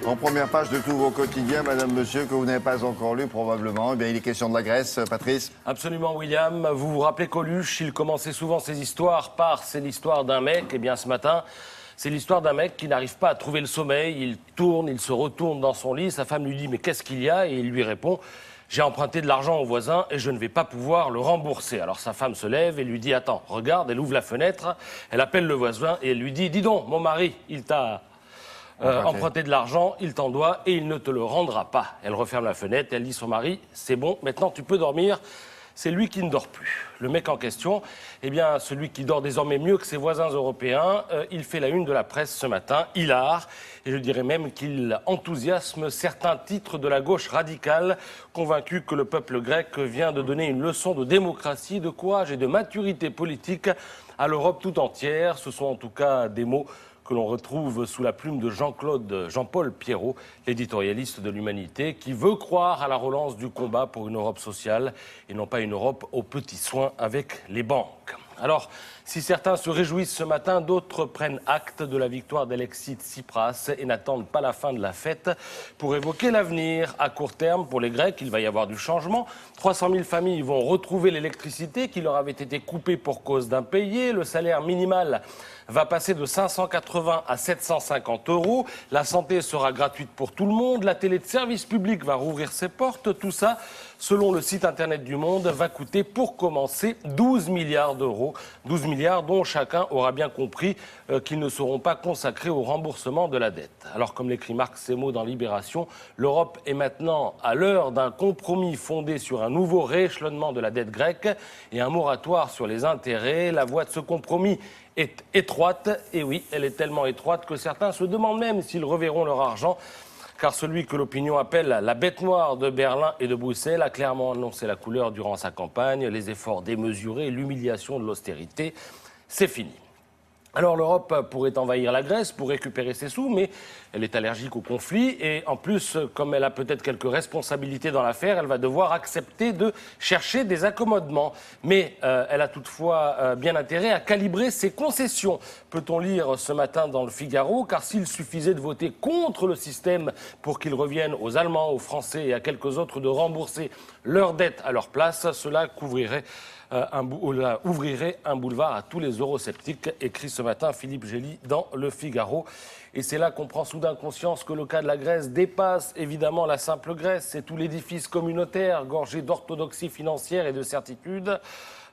En première page de tous vos quotidiens, madame, monsieur, que vous n'avez pas encore lu probablement, eh bien, il est question de la Grèce, Patrice. Absolument, William. Vous vous rappelez Coluche, il commençait souvent ses histoires par « c'est l'histoire d'un mec ». Eh bien, ce matin, c'est l'histoire d'un mec qui n'arrive pas à trouver le sommeil. Il tourne, il se retourne dans son lit. Sa femme lui dit « mais qu'est-ce qu'il y a ?» Et il lui répond « j'ai emprunté de l'argent au voisin et je ne vais pas pouvoir le rembourser ». Alors sa femme se lève et lui dit « attends, regarde ». Elle ouvre la fenêtre, elle appelle le voisin et elle lui dit « dis donc, mon mari, il t'a... emprunter de l'argent, il t'en doit et il ne te le rendra pas. » Elle referme la fenêtre, elle dit à son mari « c'est bon, maintenant tu peux dormir ». C'est lui qui ne dort plus. Le mec en question, eh bien, celui qui dort désormais mieux que ses voisins européens, il fait la une de la presse ce matin, hilar, et je dirais même qu'il enthousiasme certains titres de la gauche radicale, convaincus que le peuple grec vient de donner une leçon de démocratie, de courage et de maturité politique à l'Europe tout entière. Ce sont en tout cas des mots que l'on retrouve sous la plume de Jean-Paul Pierrot, l'éditorialiste de l'Humanité, qui veut croire à la relance du combat pour une Europe sociale et non pas une Europe aux petits soins avec les banques. Alors, si certains se réjouissent ce matin, d'autres prennent acte de la victoire d'Alexis Tsipras et n'attendent pas la fin de la fête pour évoquer l'avenir. À court terme, pour les Grecs, il va y avoir du changement. 300 000 familles vont retrouver l'électricité qui leur avait été coupée pour cause d'impayés. Le salaire minimal va passer de 580 à 750 €. La santé sera gratuite pour tout le monde. La télé de service public va rouvrir ses portes. Tout ça, selon le site internet du Monde, va coûter pour commencer 12 milliards d'euros. 12 milliards dont chacun aura bien compris qu'ils ne seront pas consacrés au remboursement de la dette. Alors, comme l'écrit Marc Semo dans Libération, l'Europe est maintenant à l'heure d'un compromis fondé sur un nouveau rééchelonnement de la dette grecque et un moratoire sur les intérêts. La voie de ce compromis est étroite, et oui, elle est tellement étroite que certains se demandent même s'ils reverront leur argent, car celui que l'opinion appelle la bête noire de Berlin et de Bruxelles a clairement annoncé la couleur durant sa campagne. Les efforts démesurés, l'humiliation de l'austérité, c'est fini. Alors l'Europe pourrait envahir la Grèce pour récupérer ses sous, mais elle est allergique au conflit et en plus, comme elle a peut-être quelques responsabilités dans l'affaire, elle va devoir accepter de chercher des accommodements. Mais elle a toutefois bien intérêt à calibrer ses concessions. Peut-on lire ce matin dans le Figaro, car s'il suffisait de voter contre le système pour qu'il revienne aux Allemands, aux Français et à quelques autres de rembourser leurs dettes à leur place, cela ouvrirait un boulevard à tous les eurosceptiques, écrit ce matin Philippe Gély dans Le Figaro. Et c'est là qu'on prend soudain conscience que le cas de la Grèce dépasse évidemment la simple Grèce. C'est tout l'édifice communautaire, gorgé d'orthodoxie financière et de certitude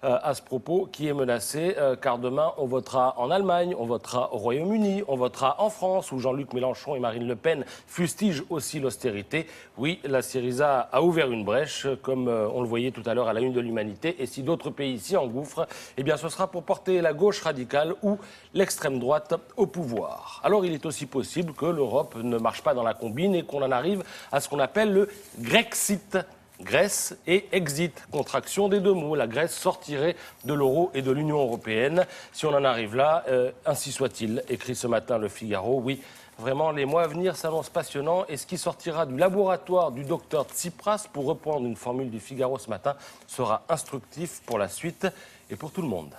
à ce propos, qui est menacé, car demain on votera en Allemagne, on votera au Royaume-Uni, on votera en France, où Jean-Luc Mélenchon et Marine Le Pen fustigent aussi l'austérité. Oui, la Syriza a ouvert une brèche, comme on le voyait tout à l'heure à la une de l'Humanité, et si d'autres pays s'y engouffrent, eh bien ce sera pour porter la gauche radicale ou l'extrême droite au pouvoir. Alors il est aussi possible que l'Europe ne marche pas dans la combine et qu'on en arrive à ce qu'on appelle le Grexit. Grèce et exit, contraction des deux mots. La Grèce sortirait de l'euro et de l'Union européenne. Si on en arrive là, ainsi soit-il, écrit ce matin Le Figaro. Oui, vraiment, les mois à venir s'annoncent passionnants. Et ce qui sortira du laboratoire du docteur Tsipras, pour reprendre une formule du Figaro ce matin, sera instructif pour la suite et pour tout le monde.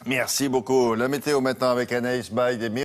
Merci beaucoup. La météo maintenant avec Anaïs Baïd.